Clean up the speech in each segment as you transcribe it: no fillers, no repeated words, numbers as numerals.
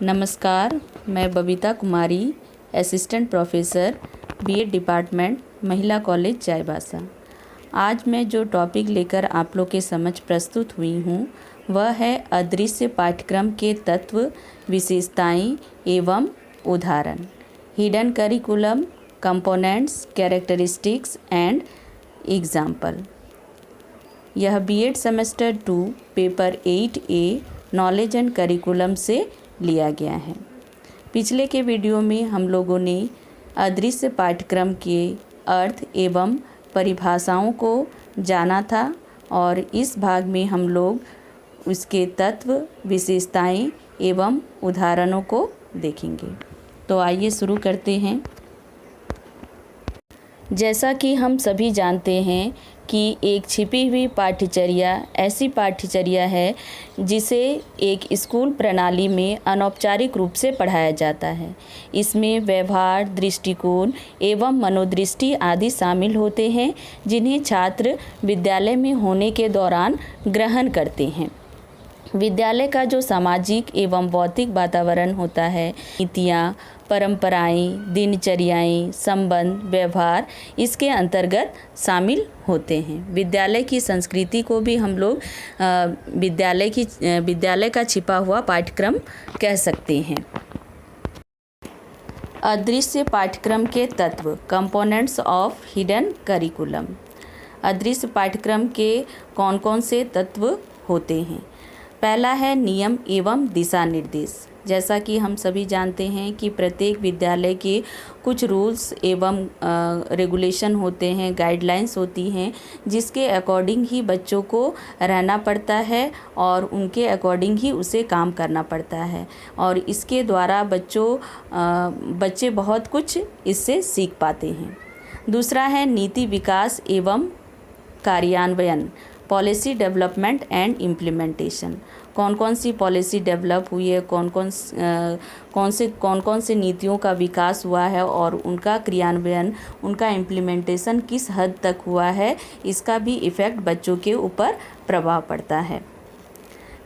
नमस्कार, मैं बबीता कुमारी, assistant professor BEd department, महिला कॉलेज चाईबासा। आज मैं जो टॉपिक लेकर आप लोग के समक्ष प्रस्तुत हुई हूँ वह है अदृश्य पाठ्यक्रम के तत्व, विशेषताएं एवं उदाहरण, hidden curriculum, components, characteristics and example. यह BEd semester 2 paper 8A knowledge and curriculum से लिया गया है। पिछले के वीडियो में हम लोगों ने अदृश्य पाठ्यक्रम के अर्थ एवं परिभाषाओं को जाना था और इस भाग में हम लोग उसके तत्व, विशेषताएं एवं उदाहरणों को देखेंगे। तो आइए शुरू करते हैं। जैसा कि हम सभी जानते हैं कि एक छिपी हुई पाठ्यचर्या ऐसी पाठ्यचर्या है जिसे एक स्कूल प्रणाली में अनौपचारिक रूप से पढ़ाया जाता है। इसमें व्यवहार, दृष्टिकोण एवं मनोदृष्टि आदि शामिल होते हैं जिन्हें छात्र विद्यालय में होने के दौरान ग्रहण करते हैं। विद्यालय का जो सामाजिक एवं भौतिक वातावरण होता है, नीतियाँ, परंपराएं, दिनचर्याएं, संबंध, व्यवहार इसके अंतर्गत शामिल होते हैं। विद्यालय की संस्कृति को भी हम लोग विद्यालय का छिपा हुआ पाठ्यक्रम कह सकते हैं। अदृश्य पाठ्यक्रम के तत्व, कंपोनेंट्स ऑफ हिडन करिकुलम। अदृश्य पाठ्यक्रम के कौन कौन से तत्व होते हैं? पहला है नियम एवं दिशा निर्देश। जैसा कि हम सभी जानते हैं कि प्रत्येक विद्यालय के कुछ रूल्स एवं रेगुलेशन होते हैं, गाइडलाइंस होती हैं, जिसके अकॉर्डिंग ही बच्चों को रहना पड़ता है और उनके अकॉर्डिंग ही उसे काम करना पड़ता है और इसके द्वारा बच्चे बहुत कुछ इससे सीख पाते हैं। दूसरा है नीति विकास एवं कार्यान्वयन, पॉलिसी डेवलपमेंट एंड इम्प्लीमेंटेशन। कौन कौन सी पॉलिसी डेवलप हुई है, कौन कौन से नीतियों का विकास हुआ है और उनका क्रियान्वयन, उनका इम्प्लीमेंटेशन किस हद तक हुआ है, इसका भी इफ़ेक्ट बच्चों के ऊपर प्रभाव पड़ता है।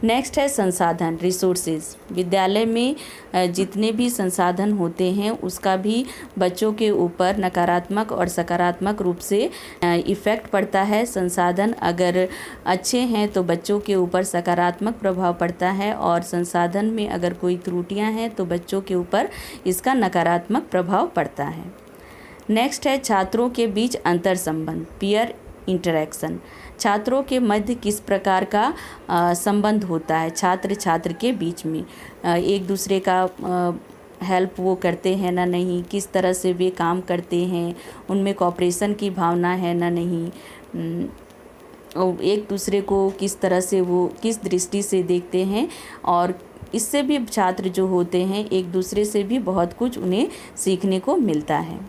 नेक्स्ट है संसाधन, रिसोर्सेज। विद्यालय में जितने भी संसाधन होते हैं उसका भी बच्चों के ऊपर नकारात्मक और सकारात्मक रूप से इफ़ेक्ट पड़ता है। संसाधन अगर अच्छे हैं तो बच्चों के ऊपर सकारात्मक प्रभाव पड़ता है और संसाधन में अगर कोई त्रुटियां हैं तो बच्चों के ऊपर इसका नकारात्मक प्रभाव पड़ता है। नेक्स्ट है छात्रों के बीच अंतर संबंध, पीयर इंटरेक्शन। छात्रों के मध्य किस प्रकार का संबंध होता है, छात्र छात्र के बीच में एक दूसरे का हेल्प वो करते हैं ना नहीं, किस तरह से वे काम करते हैं, उनमें कोऑपरेशन की भावना है ना नहीं, और एक दूसरे को किस तरह से वो किस दृष्टि से देखते हैं और इससे भी छात्र जो होते हैं एक दूसरे से भी बहुत कुछ उन्हें सीखने को मिलता है।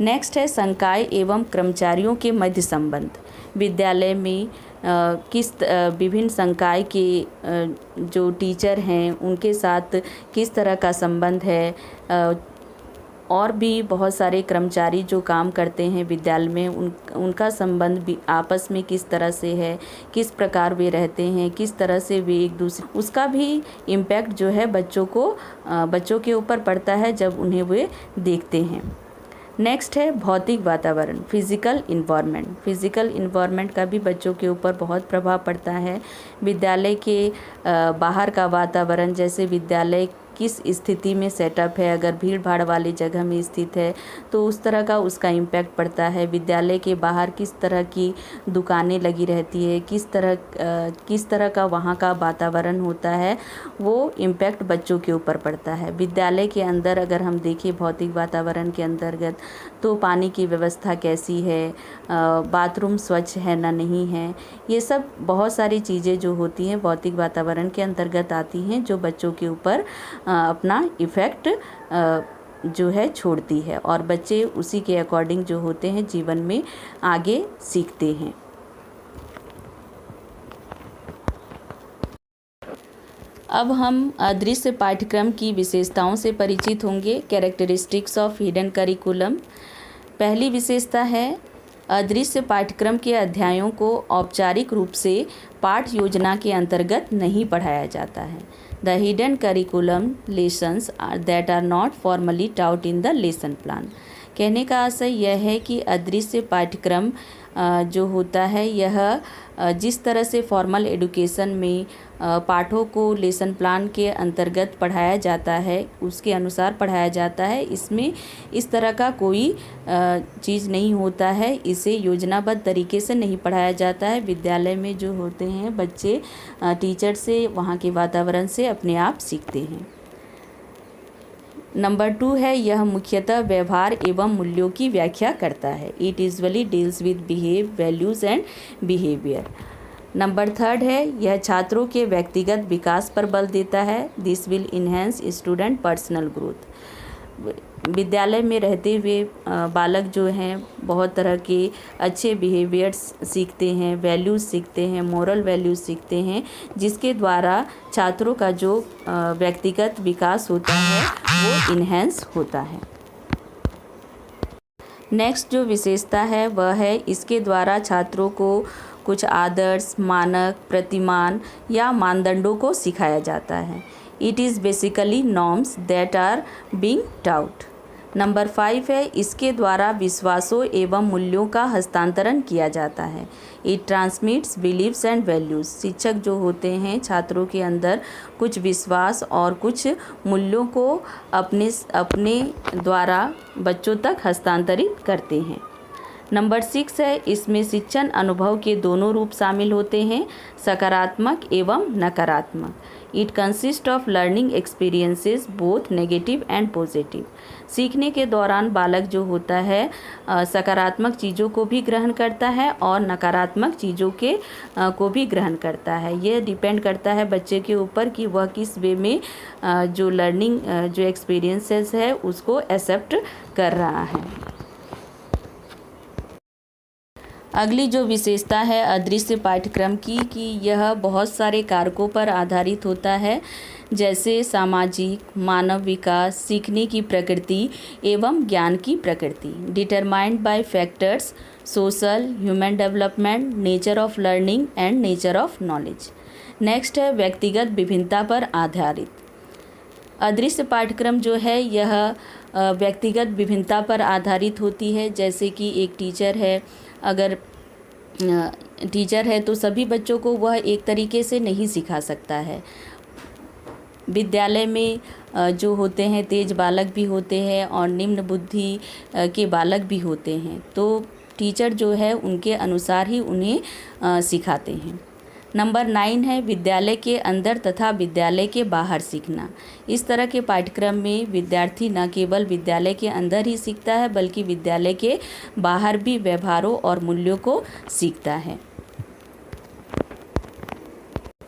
नेक्स्ट है संकाय एवं कर्मचारियों के मध्य संबंध। विद्यालय में विभिन्न संकाय के जो टीचर हैं उनके साथ किस तरह का संबंध है, और भी बहुत सारे कर्मचारी जो काम करते हैं विद्यालय में उनका संबंध भी आपस में किस तरह से है, किस प्रकार वे रहते हैं, किस तरह से वे एक दूसरे, उसका भी इम्पैक्ट जो है बच्चों के ऊपर पड़ता है जब उन्हें वे देखते हैं। नेक्स्ट है भौतिक वातावरण, फिज़िकल इन्वायरमेंट। फिज़िकल इन्वायरमेंट का भी बच्चों के ऊपर बहुत प्रभाव पड़ता है। विद्यालय के बाहर का वातावरण, जैसे विद्यालय किस स्थिति में सेटअप है, अगर भीड़ भाड़ वाली जगह में स्थित है तो उस तरह का उसका इम्पैक्ट पड़ता है। विद्यालय के बाहर किस तरह की दुकानें लगी रहती है, किस तरह का वहाँ का वातावरण होता है, वो इम्पैक्ट बच्चों के ऊपर पड़ता है। विद्यालय के अंदर अगर हम देखें भौतिक वातावरण के अंतर्गत तो पानी की व्यवस्था कैसी है, बाथरूम स्वच्छ है ना नहीं है, ये सब बहुत सारी चीज़ें जो होती हैं भौतिक वातावरण के अंतर्गत आती हैं जो बच्चों के ऊपर अपना इफ़ेक्ट जो है छोड़ती है और बच्चे उसी के अकॉर्डिंग जो होते हैं जीवन में आगे सीखते हैं। अब हम अदृश्य पाठ्यक्रम की विशेषताओं से परिचित होंगे। Characteristics of hidden curriculum. पहली विशेषता है अदृश्य पाठ्यक्रम के अध्यायों को औपचारिक रूप से पाठ योजना के अंतर्गत नहीं पढ़ाया जाता है। The hidden curriculum lessons that are not formally taught in the lesson plan. कहने का आशय यह है कि अदृश्य पाठ्यक्रम जो होता है यह जिस तरह से फॉर्मल एजुकेशन में पाठों को लेसन प्लान के अंतर्गत पढ़ाया जाता है, उसके अनुसार पढ़ाया जाता है, इसमें इस तरह का कोई चीज़ नहीं होता है। इसे योजनाबद्ध तरीके से नहीं पढ़ाया जाता है। विद्यालय में जो होते हैं बच्चे टीचर से, वहाँ के वातावरण से अपने आप सीखते हैं। नंबर 2 है, यह मुख्यतः व्यवहार एवं मूल्यों की व्याख्या करता है। It usually deals with values and behaviour. Number 3 है, यह छात्रों के व्यक्तिगत विकास पर बल देता है। This will enhance student personal growth. विद्यालय में रहते हुए बालक जो हैं बहुत तरह के अच्छे बिहेवियर्स सीखते हैं, वैल्यूज़ सीखते हैं, मोरल वैल्यूज़ सीखते हैं, जिसके द्वारा छात्रों का जो व्यक्तिगत विकास होता है वो इन्हेंस होता है। नेक्स्ट जो विशेषता है वह है, इसके द्वारा छात्रों को कुछ आदर्श, मानक, प्रतिमान या मानदंडों को सिखाया जाता है। It is basically norms that are being taught. Number 5 है, इसके द्वारा विश्वासों एवं मूल्यों का हस्तांतरण किया जाता है। It transmits beliefs and values. शिक्षक जो होते हैं छात्रों के अंदर कुछ विश्वास और कुछ मूल्यों को अपने द्वारा बच्चों तक हस्तांतरित करते हैं। नंबर 6 है, इसमें शिक्षण अनुभव के दोनों रूप शामिल होते हैं, सकारात्मक एवं नकारात्मक। It consist of learning experiences both negative and positive. सीखने के दौरान बालक जो होता है सकारात्मक चीज़ों को भी ग्रहण करता है और नकारात्मक चीज़ों के को भी ग्रहण करता है। ये डिपेंड करता है बच्चे के ऊपर कि वह किस वे में जो लर्निंग जो एक्सपीरियंसेस है उसको एक्सेप्ट कर रहा है। अगली जो विशेषता है अदृश्य पाठ्यक्रम की कि यह बहुत सारे कारकों पर आधारित होता है, जैसे सामाजिक, मानव विकास, सीखने की प्रकृति एवं ज्ञान की प्रकृति। Determined by factors social, human development, nature of learning and nature of knowledge. Next है व्यक्तिगत विभिन्नता पर आधारित। अदृश्य पाठ्यक्रम जो है यह व्यक्तिगत विभिन्नता पर आधारित होती है। जैसे कि एक टीचर है, अगर टीचर है तो सभी बच्चों को वह एक तरीके से नहीं सिखा सकता है। विद्यालय में जो होते हैं तेज बालक भी होते हैं और निम्न बुद्धि के बालक भी होते हैं, तो टीचर जो है उनके अनुसार ही उन्हें सिखाते हैं। नंबर 9 है विद्यालय के अंदर तथा विद्यालय के बाहर सीखना। इस तरह के पाठ्यक्रम में विद्यार्थी न केवल विद्यालय के अंदर ही सीखता है बल्कि विद्यालय के बाहर भी व्यवहारों और मूल्यों को सीखता है।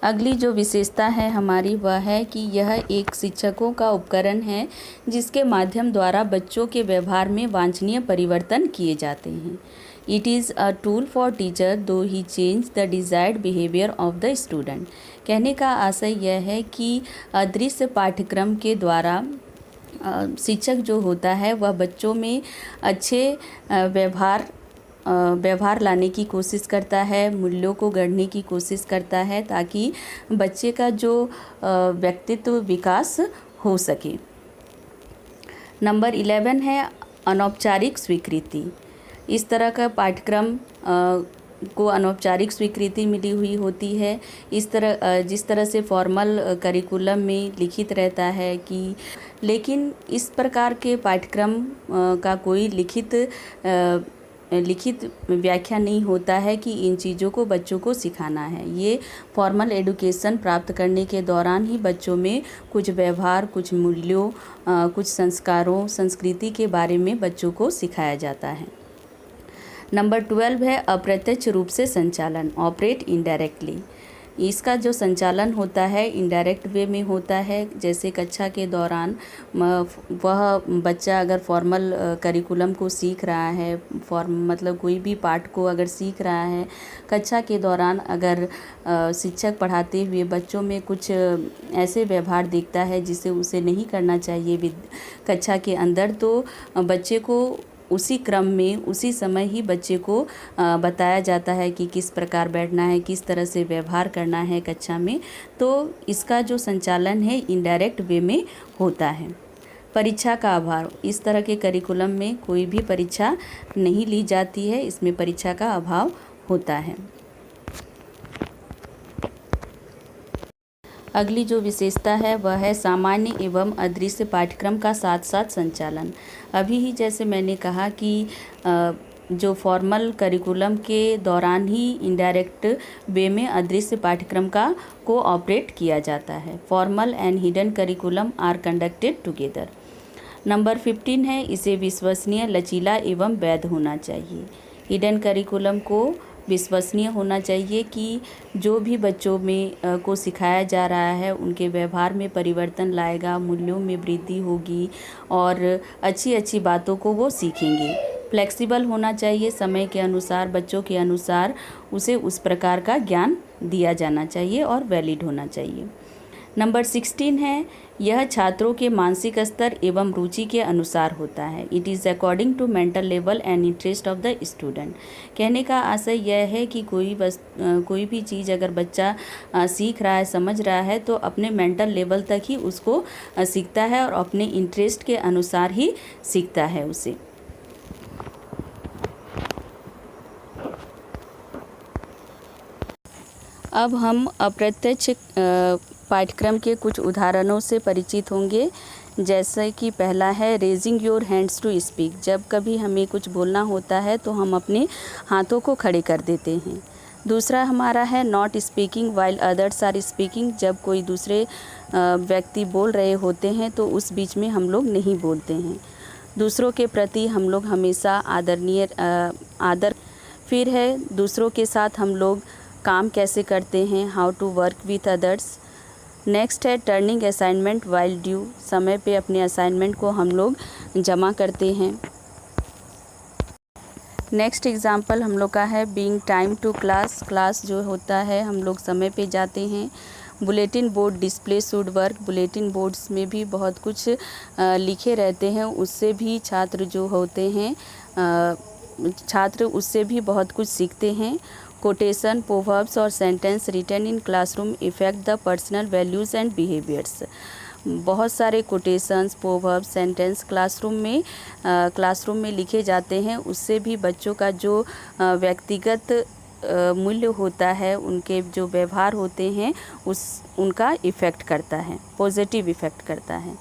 अगली जो विशेषता है हमारी वह है कि यह एक शिक्षकों का उपकरण है जिसके माध्यम द्वारा बच्चों के व्यवहार में वांछनीय परिवर्तन किए जाते हैं। It is a tool for teacher though he change the desired behavior of the student। कहने का आशय यह है कि अदृश्य पाठ्यक्रम के द्वारा शिक्षक जो होता है वह बच्चों में अच्छे व्यवहार लाने की कोशिश करता है, मूल्यों को गढ़ने की कोशिश करता है ताकि बच्चे का जो व्यक्तित्व विकास हो सके। नंबर 11 है अनौपचारिक स्वीकृति। इस तरह का पाठ्यक्रम को अनौपचारिक स्वीकृति मिली हुई होती है। जिस तरह से फॉर्मल करिकुलम में लिखित रहता है कि, लेकिन इस प्रकार के पाठ्यक्रम का कोई लिखित व्याख्या नहीं होता है कि इन चीज़ों को बच्चों को सिखाना है। ये फॉर्मल एजुकेशन प्राप्त करने के दौरान ही बच्चों में कुछ व्यवहार, कुछ मूल्यों, कुछ संस्कारों, संस्कृति के बारे में बच्चों को सिखाया जाता है। नंबर 12 है अप्रत्यक्ष रूप से संचालन, ऑपरेट इनडायरेक्टली। इसका जो संचालन होता है इनडायरेक्ट वे में होता है। जैसे कक्षा के दौरान वह बच्चा अगर फॉर्मल करिकुलम को सीख रहा है, मतलब कोई भी पाठ को अगर सीख रहा है, कक्षा के दौरान अगर शिक्षक पढ़ाते हुए बच्चों में कुछ ऐसे व्यवहार देखता है जिसे उसे नहीं करना चाहिए कक्षा के अंदर, तो बच्चे को उसी क्रम में उसी समय ही बच्चे को बताया जाता है कि किस प्रकार बैठना है, किस तरह से व्यवहार करना है कक्षा में। तो इसका जो संचालन है इनडायरेक्ट वे में होता है। परीक्षा का अभाव, इस तरह के करिकुलम में कोई भी परीक्षा नहीं ली जाती है, इसमें परीक्षा का अभाव होता है। अगली जो विशेषता है वह है सामान्य एवं अदृश्य पाठ्यक्रम का साथ साथ संचालन। अभी ही जैसे मैंने कहा कि जो फॉर्मल करिकुलम के दौरान ही इनडायरेक्ट वे में अदृश्य पाठ्यक्रम को ऑपरेट किया जाता है। Formal and hidden curriculum are conducted together. Number 15 है, इसे विश्वसनीय, लचीला एवं वैध होना चाहिए। हिडन करिकुलम को विश्वसनीय होना चाहिए कि जो भी बच्चों में को सिखाया जा रहा है उनके व्यवहार में परिवर्तन लाएगा, मूल्यों में वृद्धि होगी और अच्छी अच्छी बातों को वो सीखेंगे। फ्लेक्सिबल होना चाहिए, समय के अनुसार, बच्चों के अनुसार उसे उस प्रकार का ज्ञान दिया जाना चाहिए और वैलिड होना चाहिए। नंबर 16 है, यह छात्रों के मानसिक स्तर एवं रुचि के अनुसार होता है। It is according to mental level and interest of the student. कहने का आशय यह है कि कोई भी चीज़ अगर बच्चा सीख रहा है, समझ रहा है, तो अपने मेंटल लेवल तक ही उसको सीखता है और अपने इंटरेस्ट के अनुसार ही सीखता है उसे। अब हम अप्रत्यक्ष पाठ्यक्रम के कुछ उदाहरणों से परिचित होंगे। जैसे कि पहला है raising your hands to speak. जब कभी हमें कुछ बोलना होता है तो हम अपने हाथों को खड़े कर देते हैं। दूसरा हमारा है not speaking while others are speaking. जब कोई दूसरे व्यक्ति बोल रहे होते हैं तो उस बीच में हम लोग नहीं बोलते हैं। दूसरों के प्रति हम लोग हमेशा आदर। फिर है दूसरों के साथ हम लोग काम कैसे करते हैं, how to work with others. Next है टर्निंग असाइनमेंट वाइल ड्यू। समय पे अपने असाइनमेंट को हम लोग जमा करते हैं। नेक्स्ट एग्जाम्पल हम लोग का है being time to class. Class जो होता है हम लोग समय पे जाते हैं। Bulletin board display should work. Bulletin boards में भी बहुत कुछ लिखे रहते हैं, उससे भी छात्र जो होते हैं छात्र उससे भी बहुत कुछ सीखते हैं। कोटेशन, प्रोवर्ब्स और sentence written in classroom effect the personal values and behaviours. बहुत सारे कोटेशंस, प्रोवर्ब्स, सेंटेंस क्लासरूम में लिखे जाते हैं, उससे भी बच्चों का जो व्यक्तिगत मूल्य होता है, उनके जो व्यवहार होते हैं उनका इफ़ेक्ट करता है, पॉजिटिव इफ़ेक्ट करता है।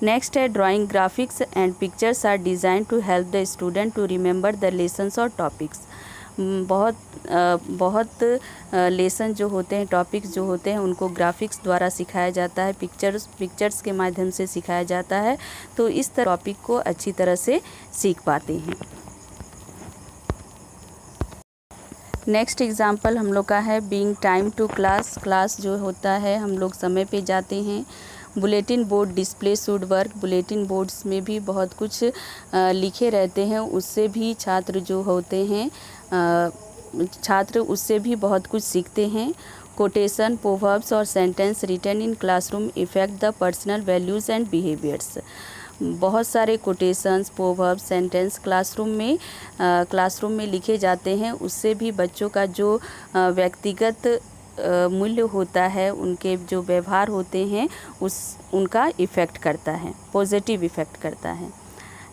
नेक्स्ट है drawing, graphics and pictures are design to help the student to remember the lessons और टॉपिक्स। बहुत लेसन जो होते हैं, टॉपिक्स जो होते हैं, उनको ग्राफिक्स द्वारा सिखाया जाता है, पिक्चर्स के माध्यम से सिखाया जाता है, तो इस तरह टॉपिक को अच्छी तरह से सीख पाते हैं। नेक्स्ट एग्जाम्पल हम लोग का है being time to class. Class जो होता है हम लोग समय पे जाते हैं। Bulletin board display should work. Bulletin boards में भी बहुत कुछ लिखे रहते हैं, उससे भी छात्र जो होते हैं छात्र उससे भी बहुत कुछ सीखते हैं। कोटेशन, प्रोवर्ब्स और sentence written in classroom effect the personal values and behaviours. बहुत सारे कोटेशंस, प्रोवर्ब्स, सेंटेंस क्लासरूम में लिखे जाते हैं, उससे भी बच्चों का जो व्यक्तिगत मूल्य होता है, उनके जो व्यवहार होते हैं उनका इफ़ेक्ट करता है, पॉजिटिव इफ़ेक्ट करता है।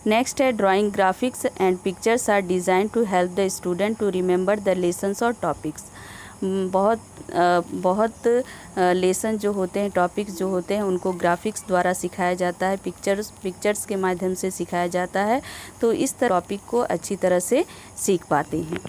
नेक्स्ट है drawing, graphics and pictures are design to help the student to remember the lessons और टॉपिक्स। बहुत लेसन जो होते हैं, टॉपिक्स जो होते हैं, उनको ग्राफिक्स द्वारा सिखाया जाता है, पिक्चर्स के माध्यम से सिखाया जाता है, तो इस तरह टॉपिक को अच्छी तरह से सीख पाते हैं।